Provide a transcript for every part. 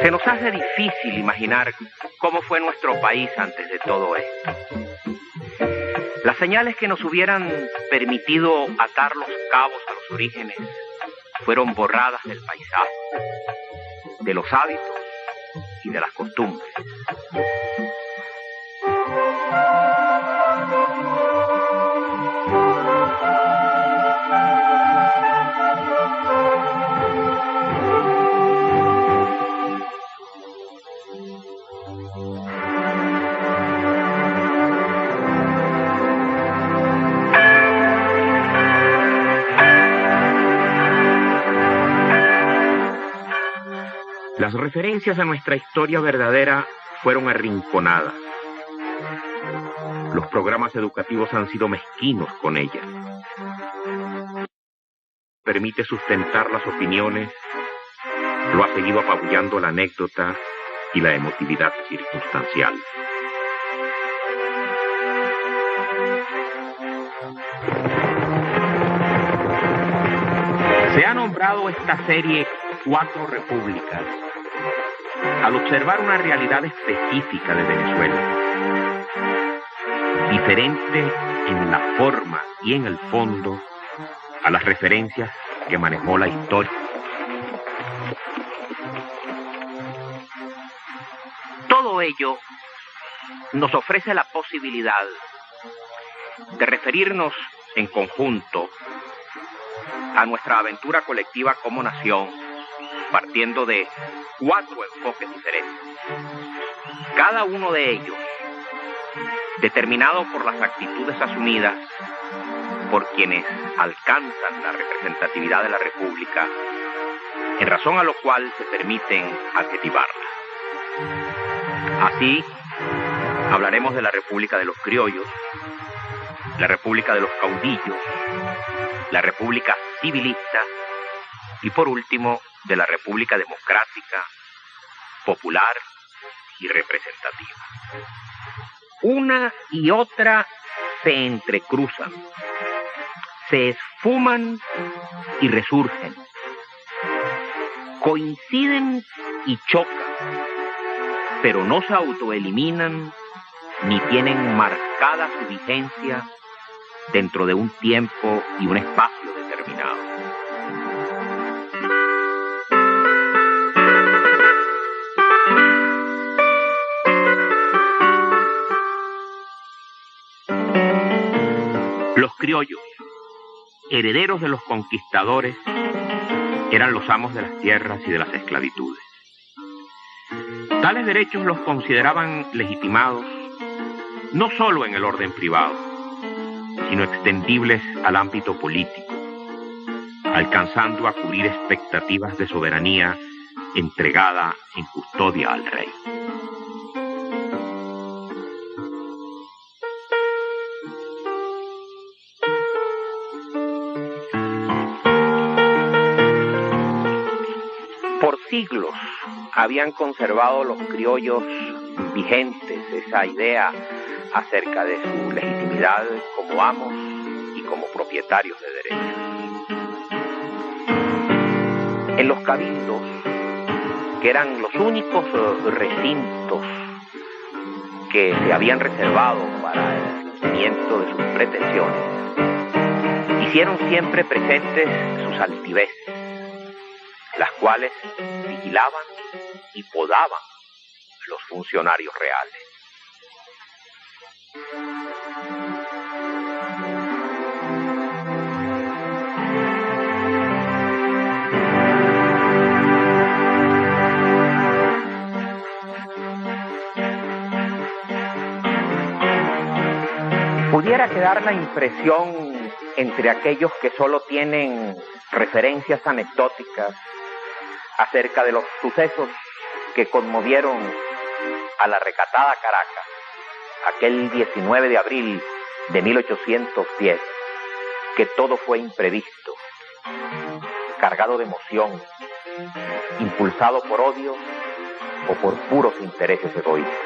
Se nos hace difícil imaginar cómo fue nuestro país antes de todo esto. Las señales que nos hubieran permitido atar los cabos a los orígenes fueron borradas del paisaje, de los hábitos y de las costumbres. Las referencias a nuestra historia verdadera fueron arrinconadas. Los programas educativos han sido mezquinos con ella. Permite sustentar las opiniones, lo ha seguido apabullando la anécdota y la emotividad circunstancial. Se ha nombrado esta serie Cuatro Repúblicas, al observar una realidad específica de Venezuela, diferente en la forma y en el fondo a las referencias que manejó la historia. Todo ello nos ofrece la posibilidad de referirnos en conjunto a nuestra aventura colectiva como nación, partiendo de cuatro enfoques diferentes, cada uno de ellos determinado por las actitudes asumidas por quienes alcanzan la representatividad de la República, en razón a lo cual se permiten adjetivarla. Así, hablaremos de la República de los Criollos, la República de los Caudillos, la República Civilista y, por último, de la República Democrática, Popular y Representativa. Una y otra se entrecruzan, se esfuman y resurgen, coinciden y chocan, pero no se autoeliminan ni tienen marcada su vigencia dentro de un tiempo y un espacio determinado. Los criollos, herederos de los conquistadores, eran los amos de las tierras y de las esclavitudes. Tales derechos los consideraban legitimados no solo en el orden privado, sino extendibles al ámbito político, alcanzando a cubrir expectativas de soberanía entregada en custodia al rey. siglos habían conservado los criollos vigentes esa idea acerca de su legitimidad como amos y como propietarios de derechos. En los cabildos, que eran los únicos recintos que se habían reservado para el cumplimiento de sus pretensiones, hicieron siempre presentes sus altiveces, las cuales vigilaban y podaban los funcionarios reales. Pudiera quedar la impresión entre aquellos que solo tienen referencias anecdóticas acerca de los sucesos que conmovieron a la recatada Caracas aquel 19 de abril de 1810, que todo fue imprevisto, cargado de emoción, impulsado por odio o por puros intereses egoístas.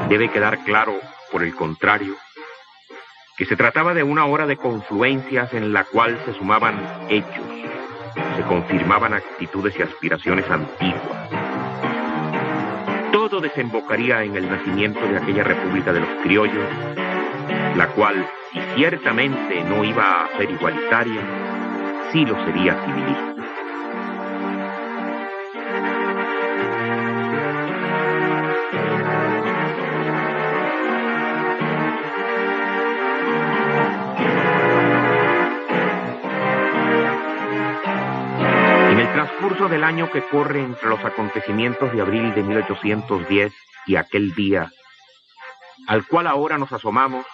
Debe quedar claro, por el contrario, que se trataba de una hora de confluencias en la cual se sumaban hechos, se confirmaban actitudes y aspiraciones antiguas. Todo desembocaría en el nacimiento de aquella República de los Criollos, la cual, si ciertamente no iba a ser igualitaria, sí lo sería civilista. Curso del año que corre entre los acontecimientos de abril de 1810 y aquel día, al cual ahora nos asomamos,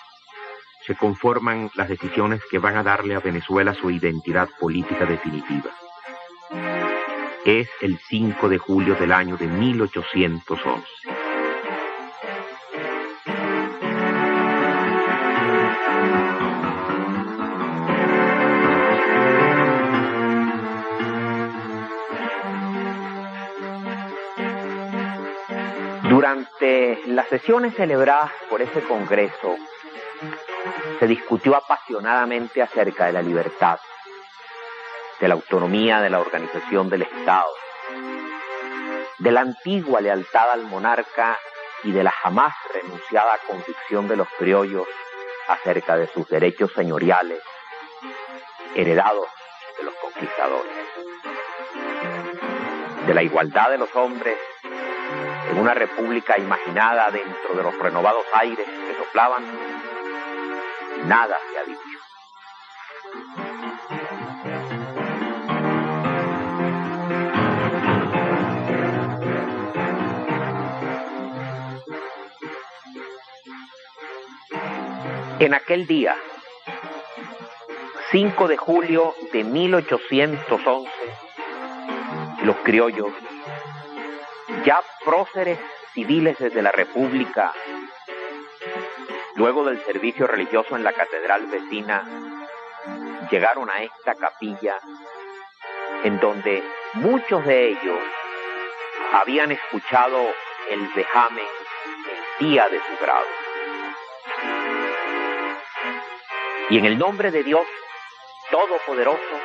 se conforman las decisiones que van a darle a Venezuela su identidad política definitiva. Es el 5 de julio del año de 1811. Durante las sesiones celebradas por ese Congreso, se discutió apasionadamente acerca de la libertad, de la autonomía de la organización del Estado, de la antigua lealtad al monarca y de la jamás renunciada convicción de los criollos acerca de sus derechos señoriales, heredados de los conquistadores, de la igualdad de los hombres en una república imaginada dentro de los renovados aires que soplaban. Nada se ha dicho. En aquel día, 5 de julio de 1811, los criollos, ya próceres civiles desde la República, luego del servicio religioso en la catedral vecina, llegaron a esta capilla en donde muchos de ellos habían escuchado el vejamen el día de su grado. Y en el nombre de Dios Todopoderoso,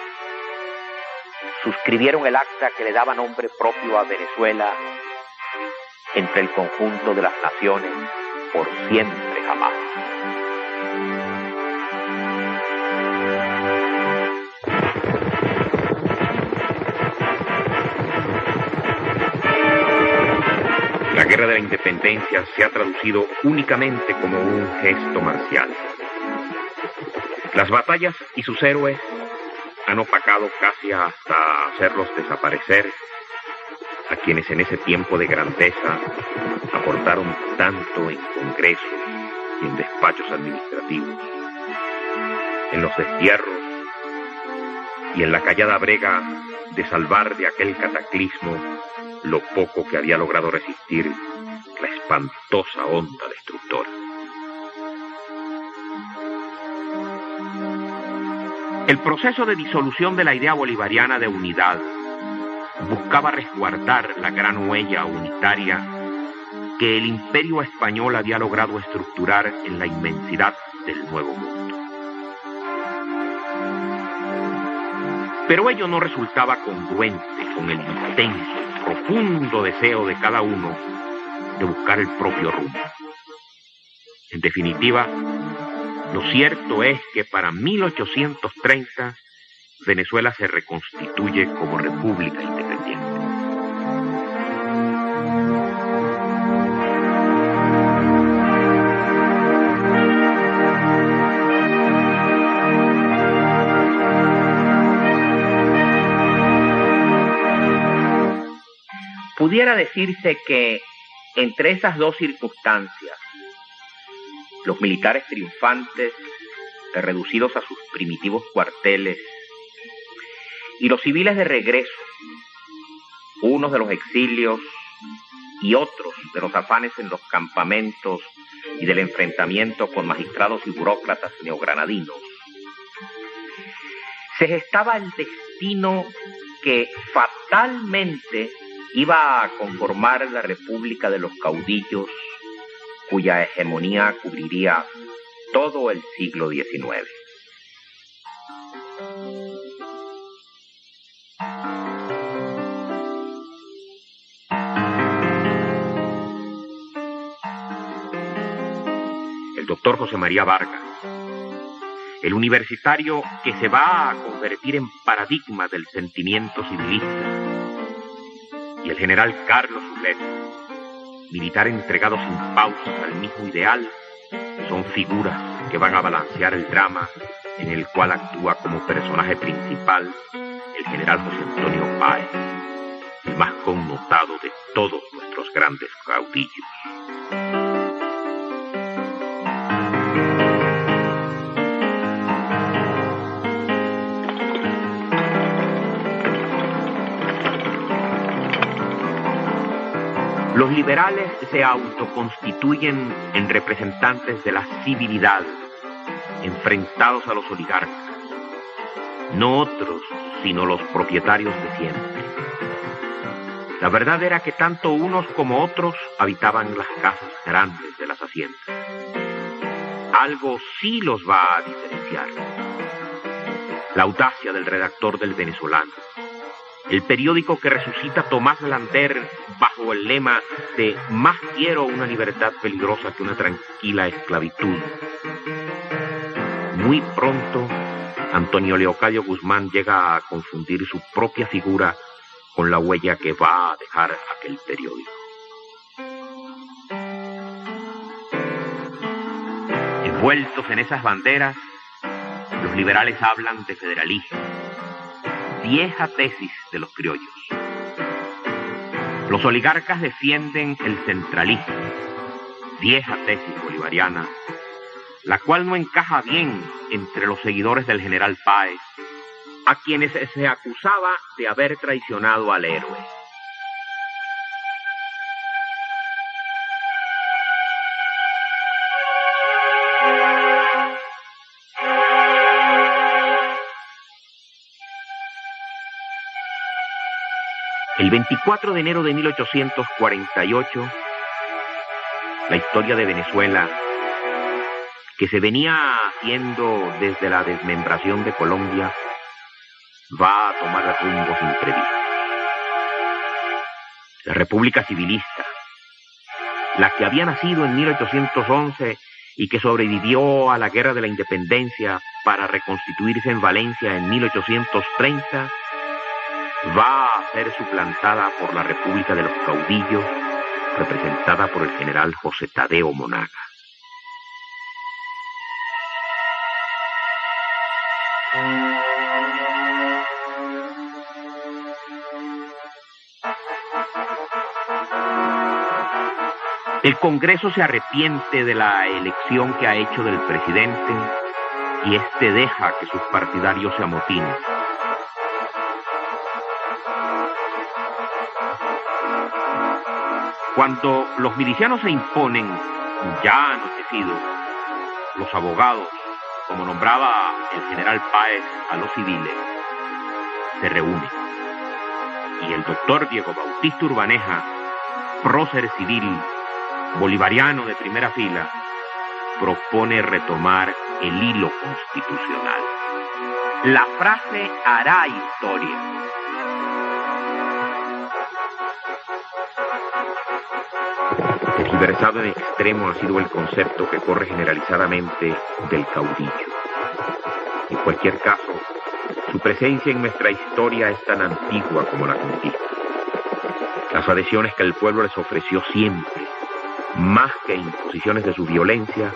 suscribieron el acta que le daba nombre propio a Venezuela entre el conjunto de las naciones por siempre jamás. La guerra de la independencia se ha traducido únicamente como un gesto marcial. Las batallas y sus héroes han opacado casi hasta hacerlos desaparecer a quienes en ese tiempo de grandeza aportaron tanto en congresos y en despachos administrativos, en los destierros y en la callada brega de salvar de aquel cataclismo lo poco que había logrado resistir la espantosa onda destructora. El proceso de disolución de la idea bolivariana de unidad buscaba resguardar la gran huella unitaria que el imperio español había logrado estructurar en la inmensidad del Nuevo Mundo. Pero ello no resultaba congruente con el intenso, profundo deseo de cada uno de buscar el propio rumbo. En definitiva, lo cierto es que para 1830 Venezuela se reconstituye como república independiente. Pudiera decirse que entre esas dos circunstancias, los militares triunfantes, reducidos a sus primitivos cuarteles, y los civiles de regreso, unos de los exilios y otros de los afanes en los campamentos y del enfrentamiento con magistrados y burócratas neogranadinos, se gestaba el destino que fatalmente iba a conformar la República de los Caudillos, cuya hegemonía cubriría todo el siglo XIX. El doctor José María Vargas, el universitario que se va a convertir en paradigma del sentimiento civilista, y el general Carlos Ulet, militar entregado sin pausas al mismo ideal, son figuras que van a balancear el drama en el cual actúa como personaje principal el general José Antonio Páez, el más connotado de todos nuestros grandes caudillos. Los liberales se autoconstituyen en representantes de la civilidad, enfrentados a los oligarcas, no otros, sino los propietarios de siempre. La verdad era que tanto unos como otros habitaban las casas grandes de las haciendas. Algo sí los va a diferenciar: la audacia del redactor del Venezolano, el periódico que resucita Tomás Lander bajo el lema de "Más quiero una libertad peligrosa que una tranquila esclavitud". Muy pronto, Antonio Leocadio Guzmán llega a confundir su propia figura con la huella que va a dejar aquel periódico. Envueltos en esas banderas, los liberales hablan de federalismo, vieja tesis de los criollos. Los oligarcas defienden el centralismo, vieja tesis bolivariana, la cual no encaja bien entre los seguidores del general Páez, a quienes se acusaba de haber traicionado al héroe. El 24 de enero de 1848, la historia de Venezuela, que se venía haciendo desde la desmembración de Colombia, va a tomar rumbos imprevistos. La República Civilista, la que había nacido en 1811 y que sobrevivió a la Guerra de la Independencia para reconstituirse en Valencia en 1830, va a ser suplantada por la República de los Caudillos, representada por el general José Tadeo Monaga. El Congreso se arrepiente de la elección que ha hecho del presidente y este deja que sus partidarios se amotinen. Cuando los milicianos se imponen, ya anochecido, los abogados, como nombraba el general Páez a los civiles, se reúnen. Y el doctor Diego Bautista Urbaneja, prócer civil, bolivariano de primera fila, propone retomar el hilo constitucional. La frase hará historia. Tergiversado en extremo ha sido el concepto que corre generalizadamente del caudillo. En cualquier caso, su presencia en nuestra historia es tan antigua como la conquista. Las adhesiones que el pueblo les ofreció siempre, más que imposiciones de su violencia,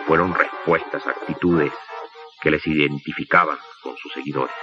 fueron respuestas a actitudes que les identificaban con sus seguidores.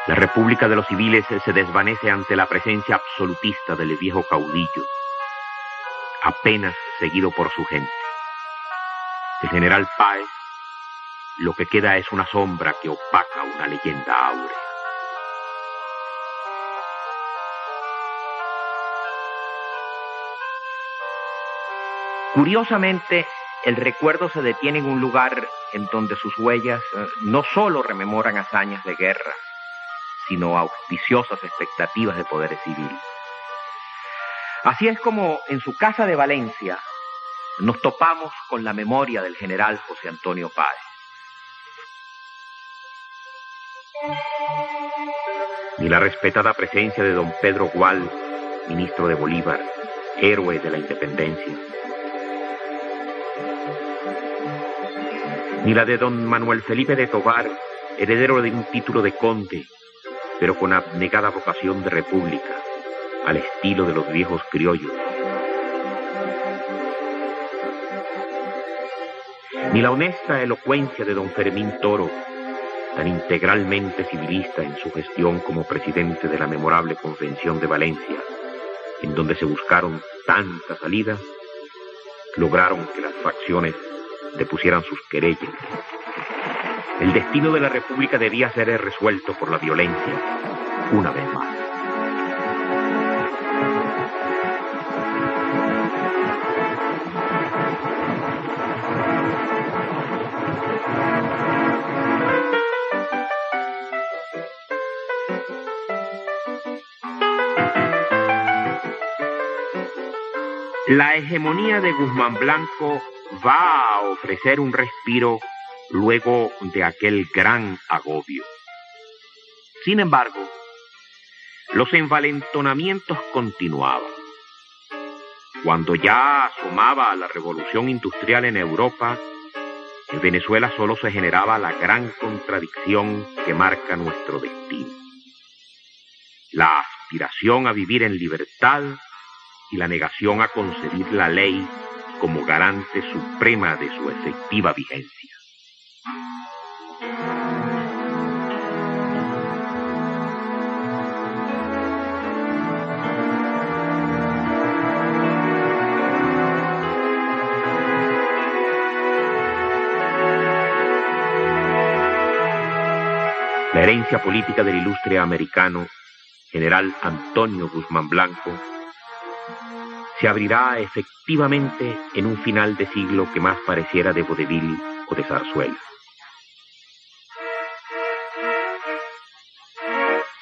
La República de los Civiles se desvanece ante la presencia absolutista del viejo caudillo, apenas seguido por su gente. El general Páez, lo que queda es una sombra que opaca una leyenda áurea. Curiosamente, el recuerdo se detiene en un lugar en donde sus huellas no solo rememoran hazañas de guerra, sino auspiciosas expectativas de poder civil. Así es como en su casa de Valencia nos topamos con la memoria del general José Antonio Páez. Ni la respetada presencia de don Pedro Gual, ministro de Bolívar, héroe de la independencia, ni la de don Manuel Felipe de Tovar, heredero de un título de conde, pero con abnegada vocación de república, al estilo de los viejos criollos. Ni la honesta elocuencia de don Fermín Toro, tan integralmente civilista en su gestión como presidente de la memorable Convención de Valencia, en donde se buscaron tantas salidas, lograron que las facciones depusieran sus querellas. El destino de la República debía ser resuelto por la violencia, una vez más. La hegemonía de Guzmán Blanco va a ofrecer un respiro luego de aquel gran agobio. Sin embargo, los envalentonamientos continuaban. Cuando ya asomaba la revolución industrial en Europa, en Venezuela solo se generaba la gran contradicción que marca nuestro destino: la aspiración a vivir en libertad y la negación a concebir la ley como garante suprema de su efectiva vigencia. La herencia política del ilustre americano, general Antonio Guzmán Blanco, se abrirá efectivamente en un final de siglo que más pareciera de vodevil o de zarzuela.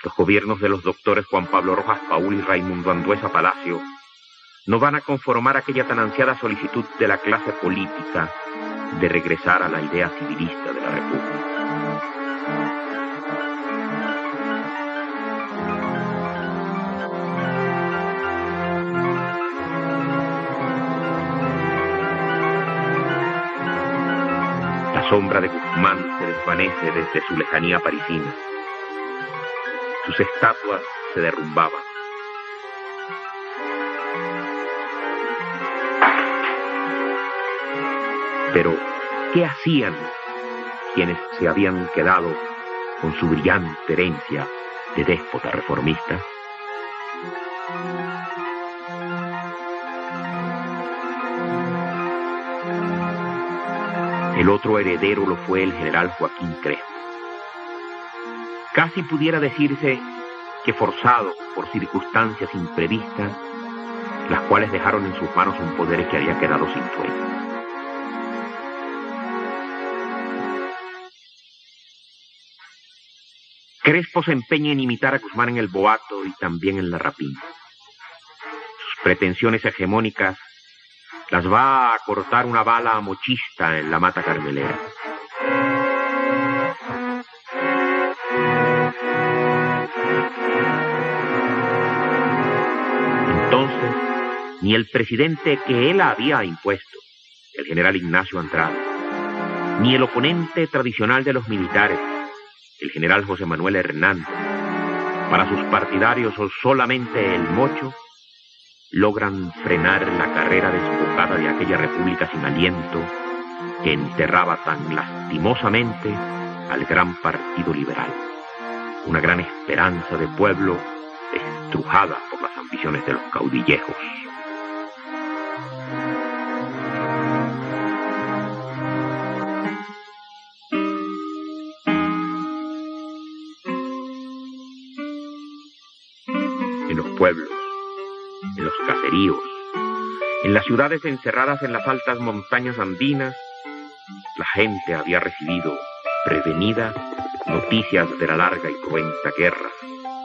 Los gobiernos de los doctores Juan Pablo Rojas Paul y Raimundo Andueza Palacio no van a conformar aquella tan ansiada solicitud de la clase política de regresar a la idea civilista de la República. La sombra de Guzmán se desvanece desde su lejanía parisina. Sus estatuas se derrumbaban. Pero, ¿qué hacían quienes se habían quedado con su brillante herencia de déspota reformista? El otro heredero lo fue el general Joaquín Crespo. Casi pudiera decirse que forzado por circunstancias imprevistas, las cuales dejaron en sus manos un poder que había quedado sin dueño. Crespo se empeña en imitar a Guzmán en el boato y también en la rapina. Sus pretensiones hegemónicas las va a cortar una bala mochista en la Mata Carmelera. Entonces, ni el presidente que él había impuesto, el general Ignacio Andrade, ni el oponente tradicional de los militares, el general José Manuel Hernández, para sus partidarios o solamente el Mocho, logran frenar la carrera desbocada de aquella república sin aliento que enterraba tan lastimosamente al gran partido liberal, una gran esperanza de pueblo estrujada por las ambiciones de los caudillejos. En los pueblos, en los caseríos, en las ciudades encerradas en las altas montañas andinas, la gente había recibido, prevenida, noticias de la larga y cruenta guerra,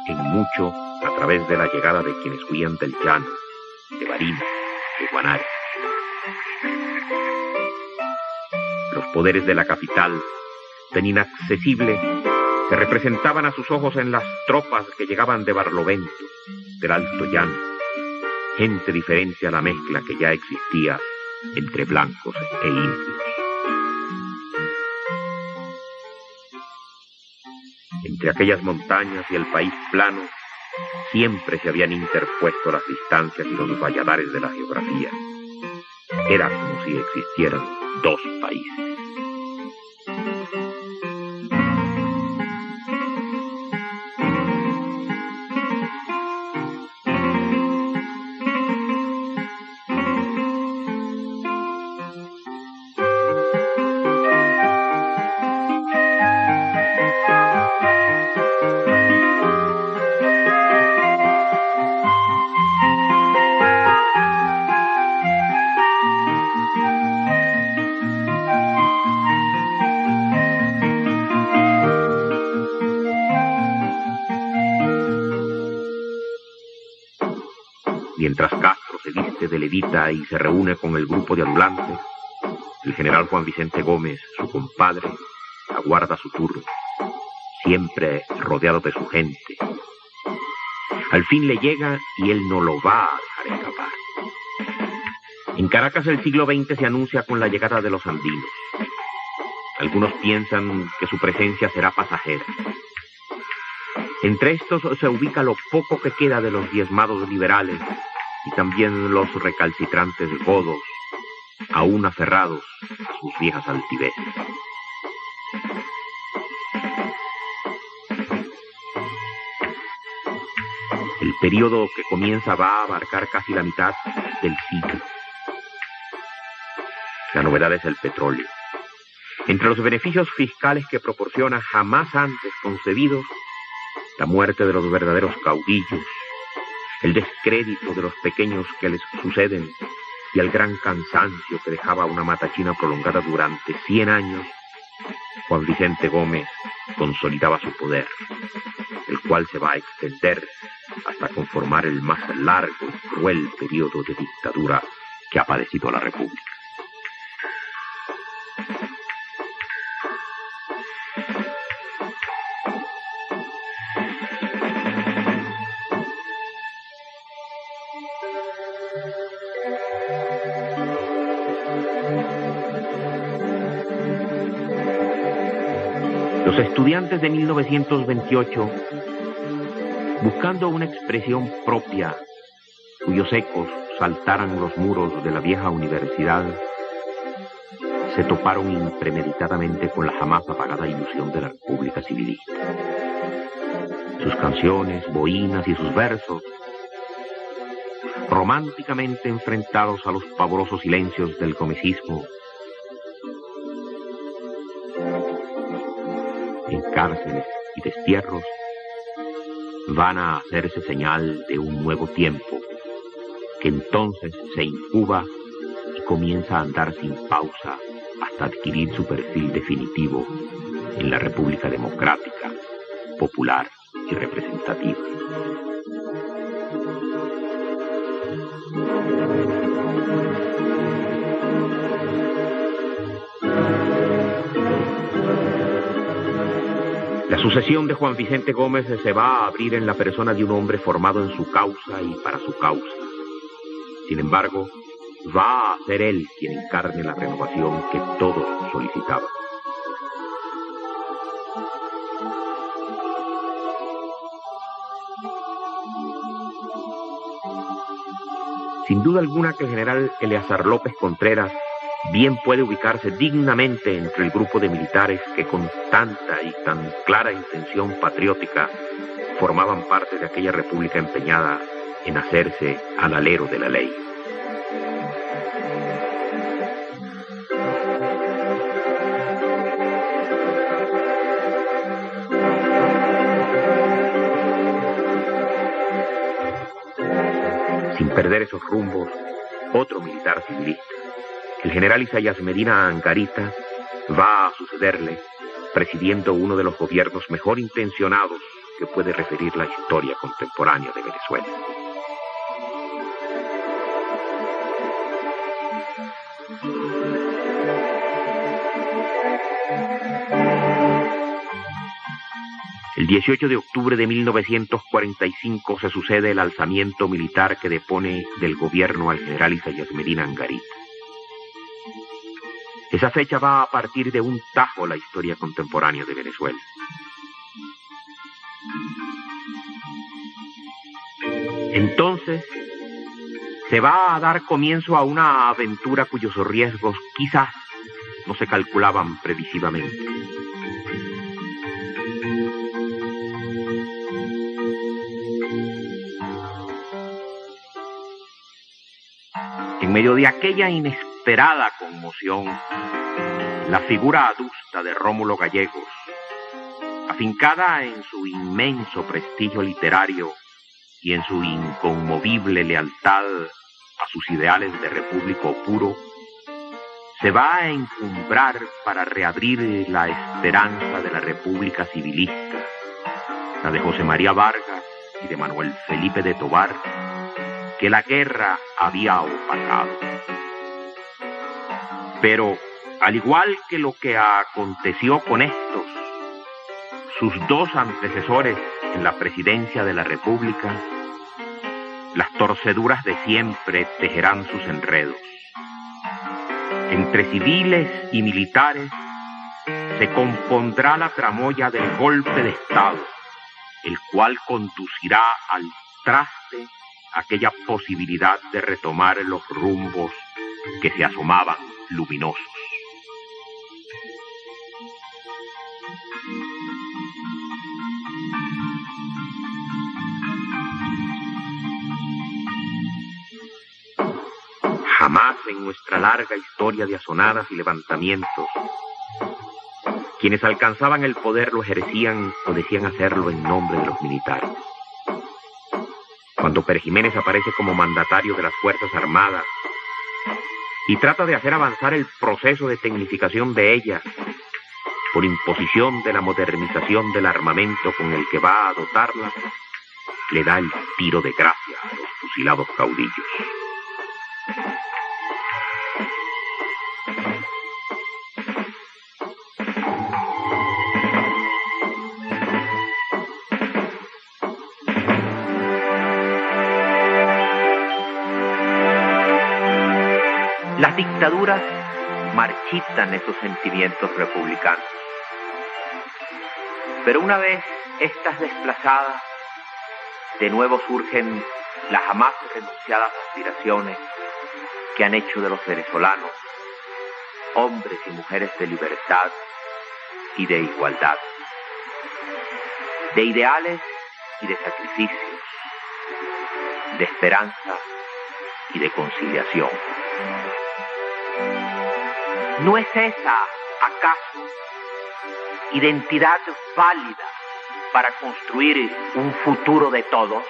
en mucho a través de la llegada de quienes huían del llano, de Barinas, de Guanare. Los poderes de la capital, tan inaccesible, se representaban a sus ojos en las tropas que llegaban de Barlovento, del Alto Llano, gente diferente a la mezcla que ya existía entre blancos e indios. Entre aquellas montañas y el país plano, siempre se habían interpuesto las distancias y los valladares de la geografía. Era como si existieran dos países. Mientras Castro se viste de levita y se reúne con el grupo de adulantes, el general Juan Vicente Gómez, su compadre, aguarda su turno, siempre rodeado de su gente. Al fin le llega y él no lo va a dejar escapar. En Caracas el siglo XX se anuncia con la llegada de los andinos. Algunos piensan que su presencia será pasajera. Entre estos se ubica lo poco que queda de los diezmados liberales y también los recalcitrantes godos, aún aferrados a sus viejas altiveces. El periodo que comienza va a abarcar casi la mitad del siglo. La novedad es el petróleo. Entre los beneficios fiscales que proporciona jamás antes concebidos, la muerte de los verdaderos caudillos, el descrédito de los pequeños que les suceden y el gran cansancio que dejaba una matachina prolongada durante 100 años, Juan Vicente Gómez consolidaba su poder, el cual se va a extender hasta conformar el más largo y cruel periodo de dictadura que ha padecido la República. Los estudiantes de 1928, buscando una expresión propia, cuyos ecos saltaran los muros de la vieja universidad, se toparon impremeditadamente con la jamás apagada ilusión de la República Civilista. Sus canciones, bohinas y sus versos, románticamente enfrentados a los pavorosos silencios del comicismo, en cárceles y destierros, van a hacerse señal de un nuevo tiempo, que entonces se incuba y comienza a andar sin pausa hasta adquirir su perfil definitivo en la República Democrática, popular y representativa. La sucesión de Juan Vicente Gómez se va a abrir en la persona de un hombre formado en su causa y para su causa. Sin embargo, va a ser él quien encarne la renovación que todos solicitaban. Sin duda alguna que el general Eleazar López Contreras bien puede ubicarse dignamente entre el grupo de militares que con tanta y tan clara intención patriótica formaban parte de aquella república empeñada en hacerse al alero de la ley. Sin perder esos rumbos, otro militar civilista, el general Isaías Medina Angarita, va a sucederle presidiendo uno de los gobiernos mejor intencionados que puede referir la historia contemporánea de Venezuela. El 18 de octubre de 1945 se sucede el alzamiento militar que depone del gobierno al general Isaías Medina Angarita. Esa fecha va a partir de un tajo la historia contemporánea de Venezuela. Entonces, se va a dar comienzo a una aventura cuyos riesgos quizás no se calculaban previsivamente. En medio de aquella inesperada conmoción, la figura adusta de Rómulo Gallegos, afincada en su inmenso prestigio literario y en su inconmovible lealtad a sus ideales de repúblico puro, se va a encumbrar para reabrir la esperanza de la República Civilista, la de José María Vargas y de Manuel Felipe de Tovar, que la guerra había opacado. Pero, al igual que lo que aconteció con estos, sus dos antecesores en la presidencia de la República, las torceduras de siempre tejerán sus enredos. Entre civiles y militares se compondrá la tramoya del golpe de Estado, el cual conducirá al traste aquella posibilidad de retomar los rumbos que se asomaban luminosos. Jamás en nuestra larga historia de azonadas y levantamientos, quienes alcanzaban el poder lo ejercían o decían hacerlo en nombre de los militares. Cuando Pérez Jiménez aparece como mandatario de las Fuerzas Armadas y trata de hacer avanzar el proceso de tecnificación de ellas por imposición de la modernización del armamento con el que va a dotarla, le da el tiro de gracia a los fusilados caudillos. Las dictaduras marchitan esos sentimientos republicanos. Pero una vez estas desplazadas, de nuevo surgen las jamás renunciadas aspiraciones que han hecho de los venezolanos hombres y mujeres de libertad y de igualdad, de ideales y de sacrificios, de esperanza y de conciliación. ¿No es esa, acaso, identidad válida para construir un futuro de todos?